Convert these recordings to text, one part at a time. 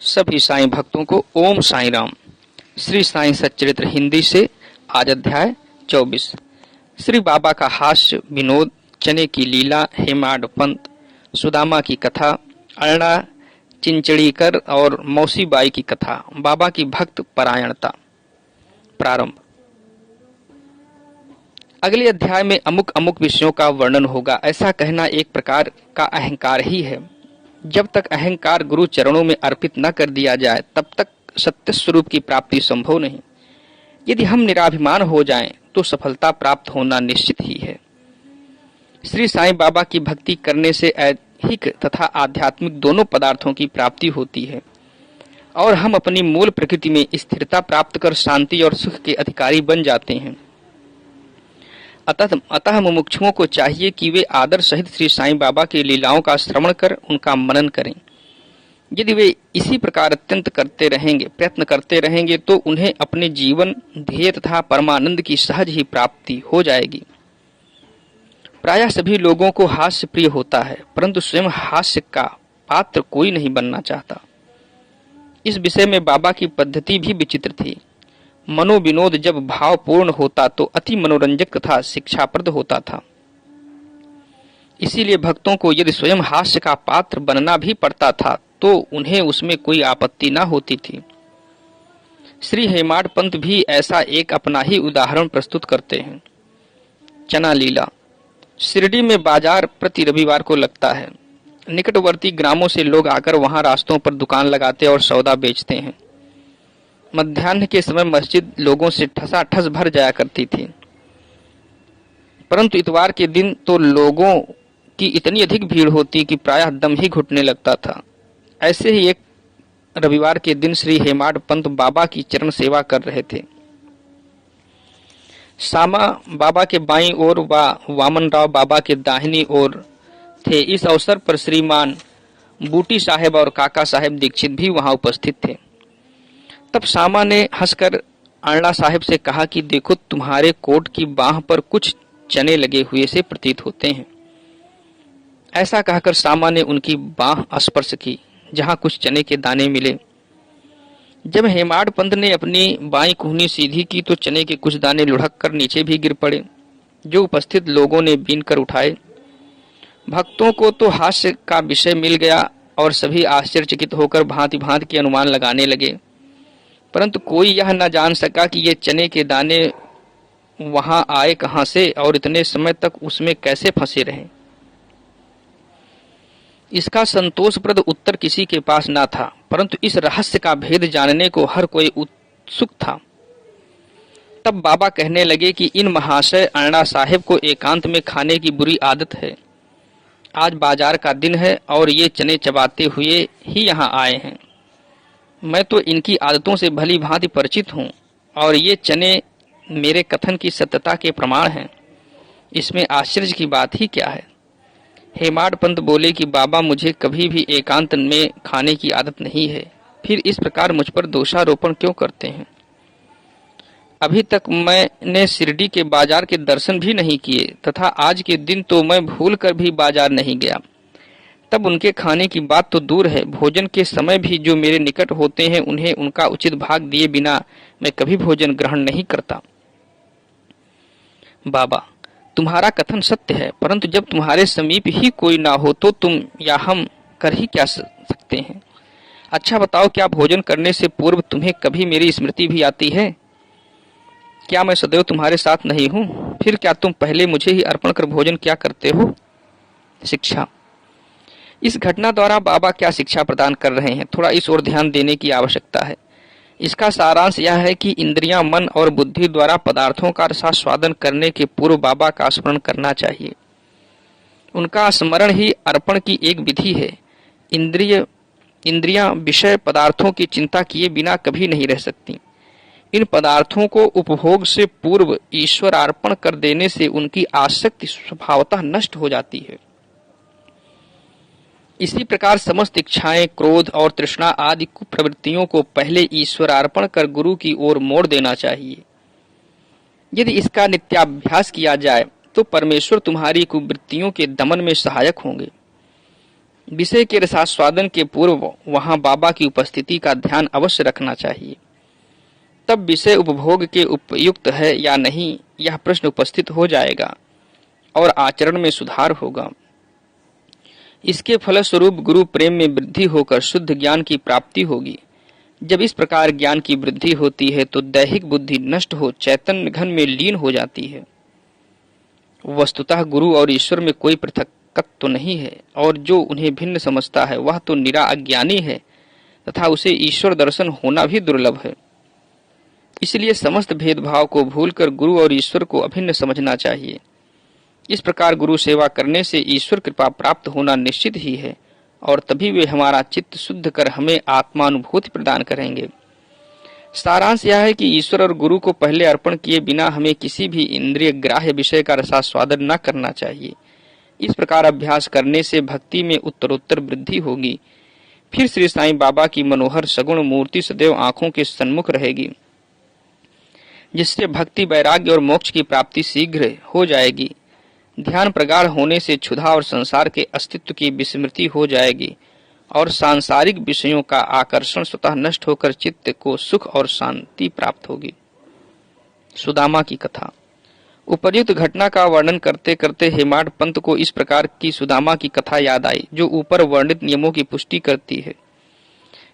सभी साईं भक्तों को ओम साईं राम। श्री साईं सच्चरित्र हिंदी से आज अध्याय 24। श्री बाबा का हास्य विनोद, चने की लीला, हेमाड पंत, सुदामा की कथा, अरना चिंचड़ीकर और मौसी बाई की कथा, बाबा की भक्त परायणता। प्रारंभ। अगले अध्याय में अमुक अमुक विषयों का वर्णन होगा, ऐसा कहना एक प्रकार का अहंकार ही है। जब तक अहंकार गुरु चरणों में अर्पित न कर दिया जाए तब तक सत्य स्वरूप की प्राप्ति संभव नहीं। यदि हम निराभिमान हो जाएं तो सफलता प्राप्त होना निश्चित ही है। श्री साईं बाबा की भक्ति करने से ऐहिक तथा आध्यात्मिक दोनों पदार्थों की प्राप्ति होती है और हम अपनी मूल प्रकृति में स्थिरता प्राप्त कर शांति और सुख के अधिकारी बन जाते हैं। अतः मुमुक्षुओं को चाहिए कि वे आदर सहित श्री साईं बाबा की लीलाओं का श्रवण कर उनका मनन करें। यदि वे इसी प्रकार अत्यंत प्रयत्न करते रहेंगे तो उन्हें अपने जीवन ध्येय तथा परमानंद की सहज ही प्राप्ति हो जाएगी। प्रायः सभी लोगों को हास्य प्रिय होता है, परंतु स्वयं हास्य का पात्र कोई नहीं बनना चाहता। इस विषय में बाबा की पद्धति भी विचित्र थी। मनोविनोद जब भावपूर्ण होता तो अति मनोरंजक तथा शिक्षाप्रद होता था। इसीलिए भक्तों को यदि स्वयं हास्य का पात्र बनना भी पड़ता था तो उन्हें उसमें कोई आपत्ति न होती थी। श्री हेमाड पंत भी ऐसा एक अपना ही उदाहरण प्रस्तुत करते हैं। चना लीला। शिरडी में बाजार प्रति रविवार को लगता है। निकटवर्ती ग्रामों से लोग आकर वहां रास्तों पर दुकान लगाते और सौदा बेचते हैं। मध्याह्न के समय मस्जिद लोगों से ठसाठस भर जाया करती थी, परंतु इतवार के दिन तो लोगों की इतनी अधिक भीड़ होती कि प्रायः दम ही घुटने लगता था। ऐसे ही एक रविवार के दिन श्री हेमाड पंत बाबा की चरण सेवा कर रहे थे। सामा बाबा के बाईं ओर व वामन राव बाबा के दाहिनी ओर थे। इस अवसर पर श्रीमान बूटी साहेब और काका साहेब दीक्षित भी वहां उपस्थित थे। तब सामा ने हंसकर अण्णा साहेब से कहा कि देखो, तुम्हारे कोट की बाह पर कुछ चने लगे हुए से प्रतीत होते हैं। ऐसा कहकर सामा ने उनकी बाह स्पर्श की, जहां कुछ चने के दाने मिले। जब हेमाड पंत ने अपनी बाईं कुहनी सीधी की तो चने के कुछ दाने लुढ़क कर नीचे भी गिर पड़े, जो उपस्थित लोगों ने बीन कर उठाए। भक्तों को तो हास्य का विषय मिल गया और सभी आश्चर्यचकित होकर भांति भांति के अनुमान लगाने लगे, परंतु कोई यह न जान सका कि ये चने के दाने वहां आए कहां से और इतने समय तक उसमें कैसे फंसे रहे। इसका संतोषप्रद उत्तर किसी के पास न था, परंतु इस रहस्य का भेद जानने को हर कोई उत्सुक था। तब बाबा कहने लगे कि इन महाशय अण्णा साहेब को एकांत में खाने की बुरी आदत है। आज बाजार का दिन है और ये चने चबाते हुए ही यहाँ आए हैं। मैं तो इनकी आदतों से भली भांति परिचित हूँ और ये चने मेरे कथन की सत्यता के प्रमाण हैं। इसमें आश्चर्य की बात ही क्या है। हेमाड पंत बोले कि बाबा, मुझे कभी भी एकांत में खाने की आदत नहीं है, फिर इस प्रकार मुझ पर दोषारोपण क्यों करते हैं। अभी तक मैंने शिरडी के बाजार के दर्शन भी नहीं किए तथा आज के दिन तो मैं भूल कर भी बाजार नहीं गया। तब उनके खाने की बात तो दूर है, भोजन के समय भी जो मेरे निकट होते हैं उन्हें उनका उचित भाग दिए बिना मैं कभी भोजन ग्रहण नहीं करता। बाबा, तुम्हारा कथन सत्य है, परंतु जब तुम्हारे समीप ही कोई ना हो तो तुम या हम कर ही क्या सकते हैं। अच्छा बताओ, क्या भोजन करने से पूर्व तुम्हें कभी मेरी स्मृति भी आती है? क्या मैं सदैव तुम्हारे साथ नहीं हूँ? फिर क्या तुम पहले मुझे ही अर्पण कर भोजन क्या करते हो? शिक्षा। इस घटना द्वारा बाबा क्या शिक्षा प्रदान कर रहे हैं, थोड़ा इस ओर ध्यान देने की आवश्यकता है। इसका सारांश यह है कि इंद्रियां, मन और बुद्धि द्वारा पदार्थों का रसास्वादन करने के पूर्व बाबा का स्मरण करना चाहिए। उनका स्मरण ही अर्पण की एक विधि है। इंद्रियां विषय पदार्थों की चिंता किए बिना कभी नहीं रह सकती। इन पदार्थों को उपभोग से पूर्व ईश्वर अर्पण कर देने से उनकी आसक्ति स्वभावतः नष्ट हो जाती है। इसी प्रकार समस्त इच्छाएं, क्रोध और तृष्णा आदि कुप्रवृत्तियों को पहले ईश्वरार्पण कर गुरु की ओर मोड़ देना चाहिए। यदि इसका नित्याभ्यास किया जाए तो परमेश्वर तुम्हारी कुवृत्तियों के दमन में सहायक होंगे। विषय के रसास्वादन के पूर्व वहां बाबा की उपस्थिति का ध्यान अवश्य रखना चाहिए। तब विषय उपभोग के उपयुक्त है या नहीं, यह प्रश्न उपस्थित हो जाएगा और आचरण में सुधार होगा। इसके फलस्वरूप गुरु प्रेम में वृद्धि होकर शुद्ध ज्ञान की प्राप्ति होगी। जब इस प्रकार ज्ञान की वृद्धि होती है तो दैहिक बुद्धि नष्ट हो चैतन्य घन में लीन हो जाती है। वस्तुतः गुरु और ईश्वर में कोई पृथकत्व तो नहीं है, और जो उन्हें भिन्न समझता है वह तो निरा अज्ञानी है तथा उसे ईश्वर दर्शन होना भी दुर्लभ है। इसलिए समस्त भेदभाव को भूलकर गुरु और ईश्वर को अभिन्न समझना चाहिए। इस प्रकार गुरु सेवा करने से ईश्वर कृपा प्राप्त होना निश्चित ही है, और तभी वे हमारा चित्त शुद्ध कर हमें आत्मानुभूति प्रदान करेंगे। सारांश यह है कि ईश्वर और गुरु को पहले अर्पण किए बिना हमें किसी भी इंद्रिय ग्राह्य विषय का रसास्वादन न करना चाहिए। इस प्रकार अभ्यास करने से भक्ति में उत्तरोत्तर वृद्धि होगी। फिर श्री साईं बाबा की मनोहर सगुण मूर्ति सदैव आंखों के सन्मुख रहेगी, जिससे भक्ति, वैराग्य और मोक्ष की प्राप्ति शीघ्र हो जाएगी। ध्यान प्रगाढ़ होने से क्षुधा और संसार के अस्तित्व की विस्मृति हो जाएगी और सांसारिक विषयों का आकर्षण स्वतः नष्ट होकर चित्त को सुख और शांति प्राप्त होगी। सुदामा की कथा। उपर्युक्त घटना का वर्णन करते करते हेमाड पंत को इस प्रकार की सुदामा की कथा याद आई, जो ऊपर वर्णित नियमों की पुष्टि करती है।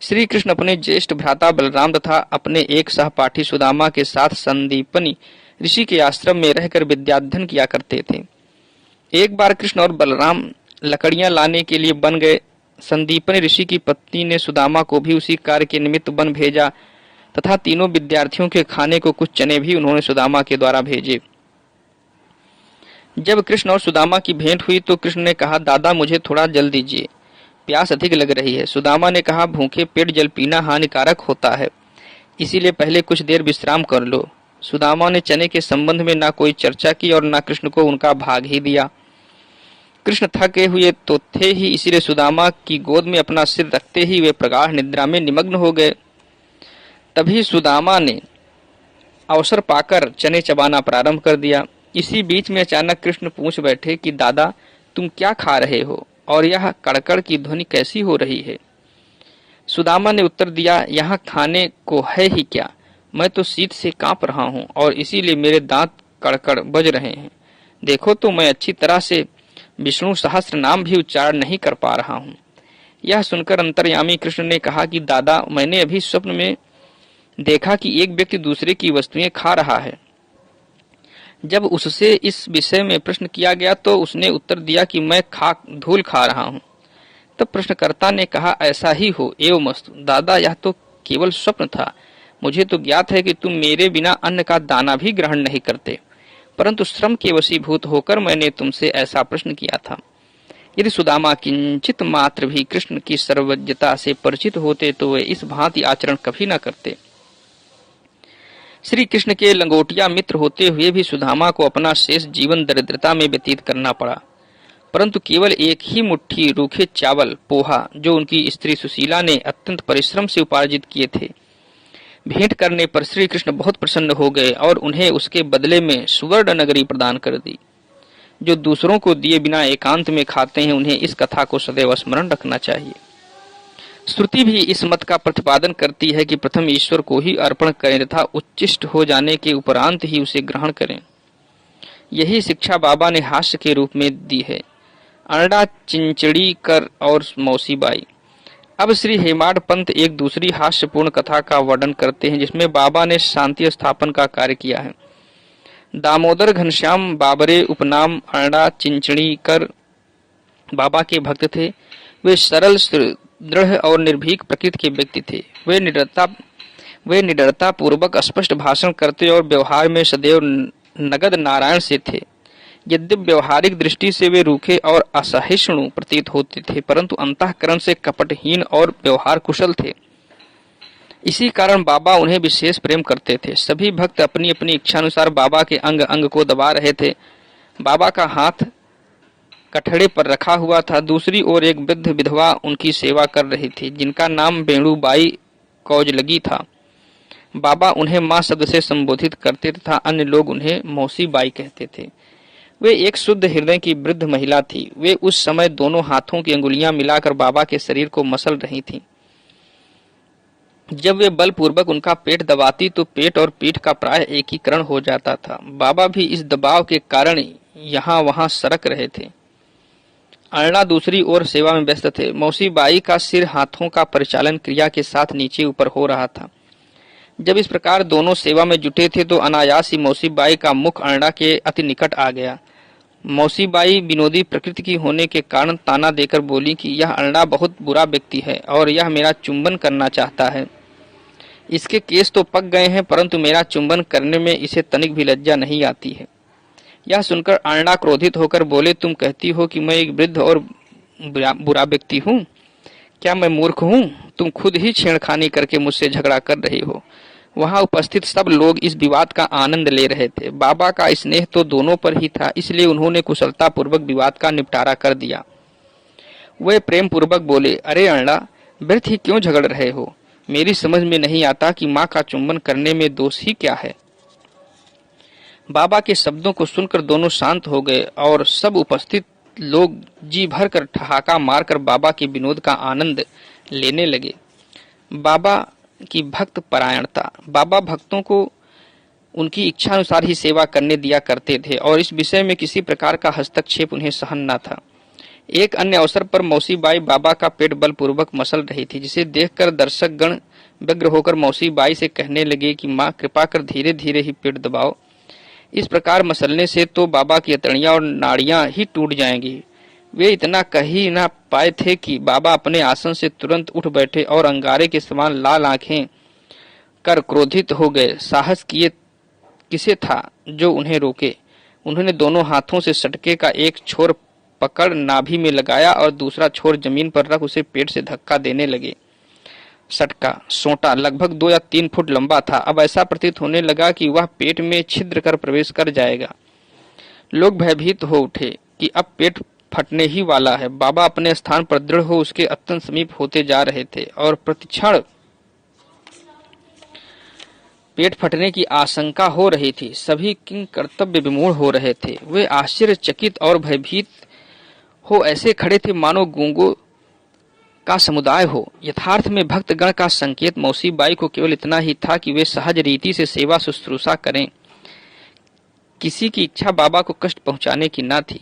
श्री कृष्ण अपने ज्येष्ठ भ्राता बलराम तथा अपने एक सहपाठी सुदामा के साथ संदीपनी ऋषि के आश्रम में रहकर विद्याध्ययन किया करते थे। एक बार कृष्ण और बलराम लकड़ियां लाने के लिए वन गए। संदीपनी ऋषि की पत्नी ने सुदामा को भी उसी कार्य के निमित्त वन भेजा तथा तीनों विद्यार्थियों के खाने को कुछ चने भी उन्होंने सुदामा के द्वारा भेजे। जब कृष्ण और सुदामा की भेंट हुई तो कृष्ण ने कहा, दादा मुझे थोड़ा जल दीजिए, प्यास अधिक लग रही है। सुदामा ने कहा, भूखे पेट जल पीना हानिकारक होता है, इसीलिए पहले कुछ देर विश्राम कर लो। सुदामा ने चने के संबंध में ना कोई चर्चा की और ना कृष्ण को उनका भाग ही दिया। कृष्ण थके हुए तो थे ही, इसीलिए सुदामा की गोद में अपना सिर रखते ही वे प्रगाढ़ निद्रा में निमग्न हो गए। तभी सुदामा ने अवसर पाकर चने चबाना प्रारंभ कर दिया। इसी बीच में अचानक कृष्ण पूछ बैठे कि दादा तुम क्या खा रहे हो और यह कड़कड़ की ध्वनि कैसी हो रही है। सुदामा ने उत्तर दिया, यहाँ खाने को है ही क्या, मैं तो शीत से कांप रहा हूँ और इसीलिए मेरे दांत कड़कड़ बज रहे हैं। देखो तो मैं अच्छी तरह से विष्णु सहस्त्र नाम भी उच्चारण नहीं कर पा रहा हूँ। यह सुनकर अंतर्यामी कृष्ण ने कहा कि दादा मैंने अभी स्वप्न में देखा कि एक व्यक्ति दूसरे की वस्तुएं खा रहा है। जब उससे इस विषय में प्रश्न किया गया तो उसने उत्तर दिया कि मैं धूल खा रहा हूँ। तब प्रश्नकर्ता ने कहा, ऐसा ही हो एवमस्तु दादा, यह तो केवल स्वप्न था। मुझे तो ज्ञात है कि तुम मेरे बिना अन्न का दाना भी ग्रहण नहीं करते, परंतु श्रम के वशीभूत होकर मैंने तुमसे ऐसा प्रश्न किया था। यदि सुदामा किंचित मात्र भी कृष्ण की सर्वज्ञता से परिचित होते तो वे इस भांति आचरण कभी न करते। श्री कृष्ण के लंगोटिया मित्र होते हुए भी सुदामा को अपना शेष जीवन दरिद्रता में व्यतीत करना पड़ा, परंतु केवल एक ही मुट्ठी रूखे चावल पोहा, जो उनकी स्त्री सुशीला ने अत्यंत परिश्रम से उपार्जित किए थे, भेंट करने पर श्री कृष्ण बहुत प्रसन्न हो गए और उन्हें उसके बदले में सुवर्ण नगरी प्रदान कर दी। जो दूसरों को दिए बिना एकांत में खाते हैं, उन्हें इस कथा को सदैव स्मरण रखना चाहिए। श्रुति भी इस मत का प्रतिपादन करती है कि प्रथम ईश्वर को ही अर्पण करें तथा उच्चिष्ट हो जाने के उपरांत ही उसे ग्रहण करें। यही शिक्षा बाबा ने हास्य के रूप में दी है। अरडा चिंचड़ी कर और मौसीबाई। अब श्री हेमाड पंत एक दूसरी हास्यपूर्ण कथा का वर्णन करते हैं, जिसमें बाबा ने शांति स्थापन का कार्य किया है। दामोदर घनश्याम बाबरे उपनाम अरडा चिंचड़ी कर बाबा के भक्त थे। वे सरल, दृढ़ और निर्भीक प्रकृति के व्यक्ति थे। वे निडरता पूर्वक स्पष्ट भाषण करते और व्यवहार में सदैव नगद नारायण से थे। यद्यपि व्यवहारिक दृष्टि से वे रूखे और असहिष्णु प्रतीत होते थे, परंतु अंतःकरण से कपटहीन और व्यवहार कुशल थे। इसी कारण बाबा उन्हें विशेष प्रेम करते थे। सभी भक्त अपनी अपनी इच्छानुसार बाबा के अंग अंग को दबा रहे थे। बाबा का हाथ कठड़े पर रखा हुआ था। दूसरी ओर एक वृद्ध विधवा उनकी सेवा कर रही थी, जिनका नाम बेणुबाई कौजलगी था। बाबा उन्हें माँ शब्द से संबोधित करते तथा अन्य लोग उन्हें मौसी बाई कहते थे। वे एक शुद्ध हृदय की वृद्ध महिला थी। वे उस समय दोनों हाथों की अंगुलियां मिलाकर बाबा के शरीर को मसल रही थीं। जब वे बलपूर्वक उनका पेट दबाती तो पेट और पीठ का प्राय एकीकरण हो जाता था। बाबा भी इस दबाव के कारण यहाँ वहां सरक रहे थे। अरुणा दूसरी ओर सेवा में व्यस्त थे। मौसी बाई का सिर हाथों का परिचालन क्रिया के साथ नीचे ऊपर हो रहा था। जब इस प्रकार दोनों सेवा में जुटे थे तो अनायास ही मौसी बाई का मुख अरुणा के अति निकट आ गया। मौसी बाई विनोदी प्रकृति की होने के कारण ताना देकर बोली कि यह अरुणा बहुत बुरा व्यक्ति है और यह मेरा चुंबन करना चाहता है। इसके केस तो पक गए हैं, परंतु मेरा चुंबन करने में इसे तनिक भी लज्जा नहीं आती है। यह सुनकर अरुणा क्रोधित होकर बोले, तुम कहती हो कि मैं एक वृद्ध और बुरा व्यक्ति हूँ? क्या मैं मूर्ख हूँ? तुम खुद ही छेड़खानी करके मुझसे झगड़ा कर रही हो। वहां उपस्थित सब लोग इस विवाद का आनंद ले रहे थे। बाबा का स्नेह तो दोनों पर ही था, इसलिए उन्होंने कुशलता पूर्वक विवाद का निपटारा कर दिया। वे प्रेम पूर्वक बोले, अरे अरुणा, व्यर्थ ही क्यों झगड़ रहे हो? मेरी समझ में नहीं आता कि माँ का चुंबन करने में दोष ही क्या है। बाबा के शब्दों को सुनकर दोनों शांत हो गए और सब उपस्थित लोग जी भर कर ठहाका मारकर बाबा के विनोद का आनंद लेने लगे। बाबा की भक्त परायणता। बाबा भक्तों को उनकी इच्छा अनुसार ही सेवा करने दिया करते थे और इस विषय में किसी प्रकार का हस्तक्षेप उन्हें सहन न था। एक अन्य अवसर पर मौसी बाई बाबा का पेट बलपूर्वक मसल रही थी, जिसे देखकर दर्शक गण व्यग्र होकर मौसी बाई से कहने लगे कि माँ, कृपा कर धीरे धीरे ही पेट दबाओ। इस प्रकार मसलने से तो बाबा की अतड़ियां और नाड़ियां ही टूट जाएंगी। वे इतना कह ही न पाए थे कि बाबा अपने आसन से तुरंत उठ बैठे और अंगारे के समान लाल आंखें कर क्रोधित हो गए। साहस किए किसे था जो उन्हें रोके। उन्होंने दोनों हाथों से सटके का एक छोर पकड़ नाभि में लगाया और दूसरा छोर जमीन पर रख उसे पेट से धक्का देने लगे। सटका सोंटा लगभग 2 या 3 फुट लंबा था। अब ऐसा प्रतीत होने लगा कि वह पेट में छिद्र कर प्रवेश कर जाएगा। लोग भयभीत हो उठे कि अब पेट फटने ही वाला है। बाबा अपने स्थान पर दृढ़ हो उसके अत्यंत समीप होते जा रहे थे और प्रतिक्षण पेट फटने की आशंका हो रही थी। सभी किंग कर्तव्य विमूढ़ हो रहे थे। वे आश्चर्यचकित और भयभीत हो ऐसे खड़े थे मानो गूंगों का समुदाय हो। यथार्थ में भक्तगण का संकेत मौसी बाई को केवल इतना ही था कि वे सहज रीति से सेवा शुश्रूषा करें। किसी की इच्छा बाबा को कष्ट पहुंचाने की न थी।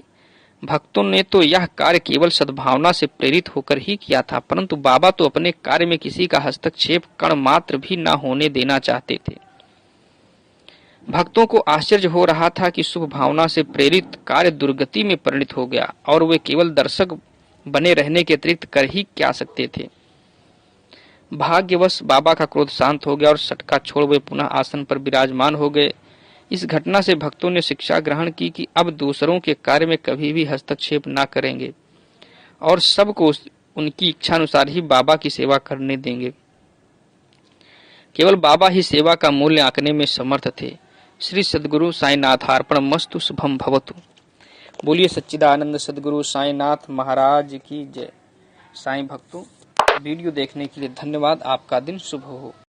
भक्तों ने तो यह कार्य केवल सद्भावना से प्रेरित होकर ही किया था, परंतु बाबा तो अपने कार्य में किसी का हस्तक्षेप कण मात्र भी न होने देना चाहते थे। भक्तों को आश्चर्य हो रहा था कि शुभ भावना से प्रेरित कार्य दुर्गति में परिणत हो गया और वे केवल दर्शक बने रहने के अतिरिक्त कर ही क्या सकते थे। भाग्यवश बाबा का क्रोध शांत हो गया और सटका छोड़ वे पुनः आसन पर विराजमान हो गए। इस घटना से भक्तों ने शिक्षा ग्रहण की कि अब दूसरों के कार्य में कभी भी हस्तक्षेप न करेंगे और सबको उनकी इच्छा अनुसार ही बाबा की सेवा करने देंगे। केवल बाबा ही सेवा का मूल्य आंकने में समर्थ थे। श्री सद्गुरु साईनाथार्पणमस्तु। शुभम भवतु। बोलिए सच्चिदानंद सद्गुरु साईनाथ महाराज की जय। साईं भक्तों, वीडियो देखने के लिए धन्यवाद। आपका दिन शुभ हो।